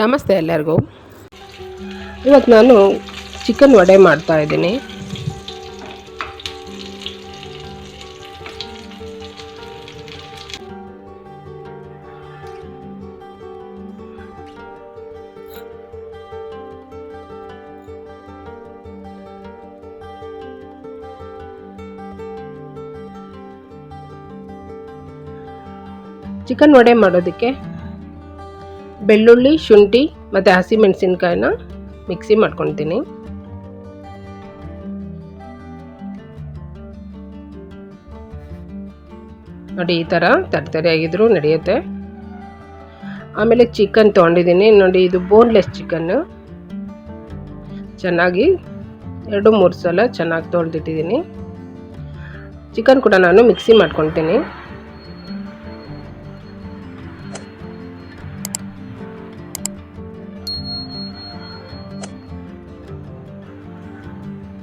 ನಮಸ್ತೆ ಎಲ್ಲರಿಗೂ. ಇವತ್ತು ನಾನು ಚಿಕನ್ ವಡೆ ಮಾಡ್ತಾ ಇದ್ದೀನಿ. ಚಿಕನ್ ವಡೆ ಮಾಡೋದಕ್ಕೆ ಬೆಳ್ಳುಳ್ಳಿ, ಶುಂಠಿ ಮತ್ತು ಹಸಿಮೆಣಸಿನ್ಕಾಯಿನ ಮಿಕ್ಸಿ ಮಾಡ್ಕೊತೀನಿ. ನೋಡಿ, ಈ ಥರ ತರತರಿಯಾಗಿದ್ರೂ ನಡೆಯುತ್ತೆ. ಆಮೇಲೆ ಚಿಕನ್ ತೊಗೊಂಡಿದ್ದೀನಿ. ನೋಡಿ, ಇದು ಬೋನ್ಲೆಸ್ ಚಿಕನ್ನು. ಚೆನ್ನಾಗಿ 2-3 ಸಲ ಚೆನ್ನಾಗಿ ತೊಳೆದಿಟ್ಟಿದ್ದೀನಿ. ಚಿಕನ್ ಕೂಡ ನಾನು ಮಿಕ್ಸಿ ಮಾಡ್ಕೊತೀನಿ.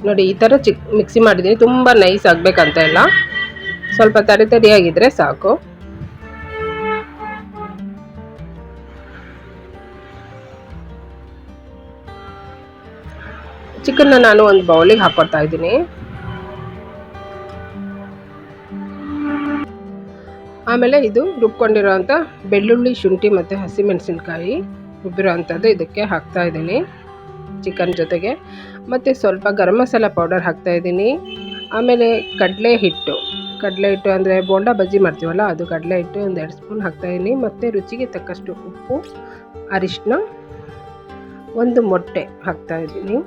ನೋಡಿ, ಈ ಥರ ಮಿಕ್ಸಿ ಮಾಡಿದ್ದೀನಿ. ತುಂಬ ನೈಸ್ ಆಗಬೇಕಂತ ಇಲ್ಲ, ಸ್ವಲ್ಪ ತರಿಯಾಗಿದ್ದರೆ ಸಾಕು. ಚಿಕನ್ನ ನಾನು ಒಂದು ಬೌಲಿಗೆ ಹಾಕೊಳ್ತಾ ಇದ್ದೀನಿ. ಆಮೇಲೆ ಇದು ರುಬ್ಕೊಂಡಿರೋಂಥ ಬೆಳ್ಳುಳ್ಳಿ, ಶುಂಠಿ ಮತ್ತು ಹಸಿಮೆಣಸಿನ್ಕಾಯಿ ರುಬ್ಬಿರೋ ಅಂಥದ್ದು ಇದಕ್ಕೆ ಹಾಕ್ತಾ ಇದ್ದೀನಿ ಚಿಕನ್ ಜೊತೆಗೆ. ಮತ್ತು ಸ್ವಲ್ಪ ಗರಂ ಮಸಾಲ ಪೌಡರ್ ಹಾಕ್ತಾಯಿದ್ದೀನಿ. ಆಮೇಲೆ ಕಡಲೆ ಹಿಟ್ಟು ಅಂದರೆ ಬೋಂಡಾ ಬಜ್ಜಿ ಮಾಡ್ತೀವಲ್ಲ, ಅದು ಕಡಲೆ ಹಿಟ್ಟು 1-2 ಸ್ಪೂನ್ ಹಾಕ್ತಾಯಿದ್ದೀನಿ. ಮತ್ತು ರುಚಿಗೆ ತಕ್ಕಷ್ಟು ಉಪ್ಪು, ಅರಿಶಿನ, 1 ಮೊಟ್ಟೆ ಹಾಕ್ತಾಯಿದ್ದೀನಿ.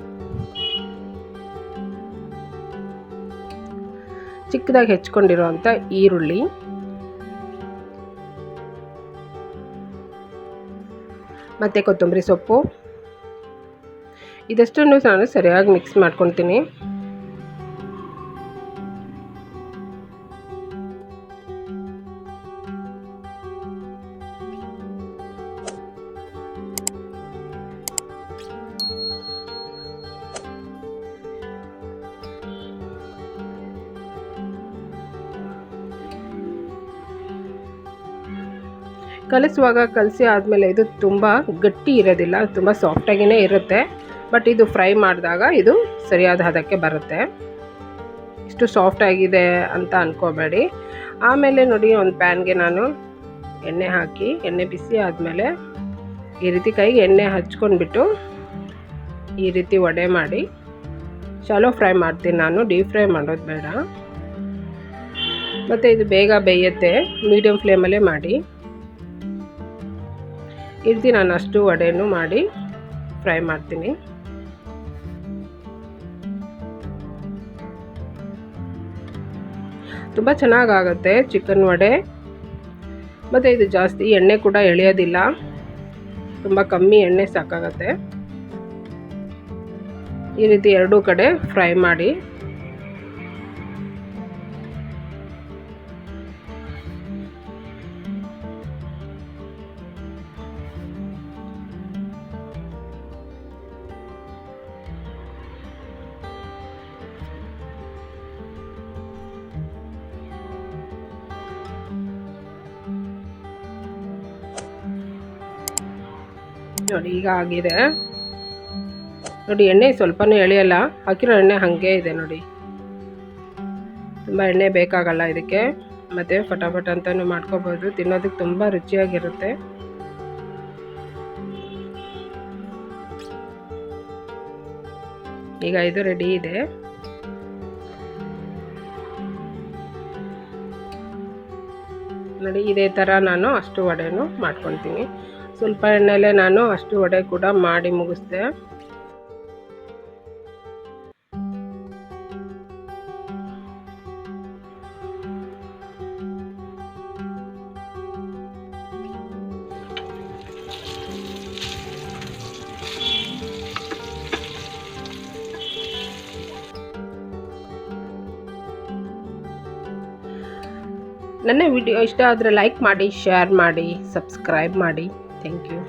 ಚಿಕ್ಕದಾಗಿ ಹೆಚ್ಕೊಂಡಿರೋಂಥ ಈರುಳ್ಳಿ, ಮತ್ತು ಕೊತ್ತಂಬರಿ ಸೊಪ್ಪು, ಇದಷ್ಟನ್ನು ನಾನು ಸರಿಯಾಗಿ ಮಿಕ್ಸ್ ಮಾಡ್ಕೊತೀನಿ. ಕಲಸಿ ಆದಮೇಲೆ ಇದು ತುಂಬ ಗಟ್ಟಿ ಇರೋದಿಲ್ಲ, ತುಂಬ ಸಾಫ್ಟಾಗಿಯೇ ಇರುತ್ತೆ. ಬಟ್ ಇದು ಫ್ರೈ ಮಾಡಿದಾಗ ಇದು ಸರಿಯಾದ ಹದಕ್ಕೆ ಬರುತ್ತೆ. ಇಷ್ಟು ಸಾಫ್ಟಾಗಿದೆ ಅಂತ ಅಂದ್ಕೋಬೇಡಿ. ಆಮೇಲೆ ನೋಡಿ, ಒಂದು ಪ್ಯಾನ್ಗೆ ನಾನು ಎಣ್ಣೆ ಹಾಕಿ, ಎಣ್ಣೆ ಬಿಸಿ ಆದಮೇಲೆ ಈ ರೀತಿ ಕೈಗೆ ಎಣ್ಣೆ ಹಚ್ಕೊಂಡ್ಬಿಟ್ಟು ಈ ರೀತಿ ವಡೆ ಮಾಡಿ ಶಾಲೋ ಫ್ರೈ ಮಾಡ್ತೀನಿ ನಾನು, ಡೀಪ್ ಫ್ರೈ ಮಾಡೋದು ಬೇಡ. ಮತ್ತು ಇದು ಬೇಗ ಬೇಯುತ್ತೆ, ಮೀಡಿಯಮ್ ಫ್ಲೇಮಲ್ಲೇ ಮಾಡಿ. ಈ ರೀತಿ ನಾನು ಅಷ್ಟು ವಡೆನೂ ಮಾಡಿ ಫ್ರೈ ಮಾಡ್ತೀನಿ. ತುಂಬ ಚೆನ್ನಾಗಾಗುತ್ತೆ ಚಿಕನ್ ವಡೆ. ಮತ್ತು ಇದು ಜಾಸ್ತಿ ಎಣ್ಣೆ ಕೂಡ ಎಳೆಯೋದಿಲ್ಲ, ತುಂಬ ಕಮ್ಮಿ ಎಣ್ಣೆ ಸಾಕಾಗತ್ತೆ. ಈ ರೀತಿ 2 ಕಡೆ ಫ್ರೈ ಮಾಡಿ. ನೋಡಿ, ಈಗ ಆಗಿದೆ. ನೋಡಿ, ಎಣ್ಣೆ ಸ್ವಲ್ಪನೂ ಎಳೆಯಲ್ಲ, ಹಾಕಿರೋ ಎಣ್ಣೆ ಹಾಗೆ ಇದೆ. ನೋಡಿ, ತುಂಬ ಎಣ್ಣೆ ಬೇಕಾಗಲ್ಲ ಇದಕ್ಕೆ. ಮತ್ತು ಫಟಾಫಟ್ ಅಂತಲೂ ಮಾಡ್ಕೋಬೋದು, ತಿನ್ನೋದಕ್ಕೆ ತುಂಬ ರುಚಿಯಾಗಿರುತ್ತೆ. ಈಗ ಇದು ರೆಡಿ ಇದೆ. ನೋಡಿ, ಇದೇ ಥರ ನಾನು ಅಷ್ಟು ವಡೆನೂ ಮಾಡ್ಕೊತೀನಿ. ಸ್ವಲ್ಪ ಎಣ್ಣೆಲೆ ನಾನು ಅಷ್ಟು ವಡೆ ಕೂಡ ಮಾಡಿ ಮುಗಿಸ್ದೆ. ನನ್ನ ವಿಡಿಯೋ ಇಷ್ಟ ಆದರೆ ಲೈಕ್ ಮಾಡಿ, ಶೇರ್ ಮಾಡಿ, ಸಬ್ಸ್ಕ್ರೈಬ್ ಮಾಡಿ. Thank you.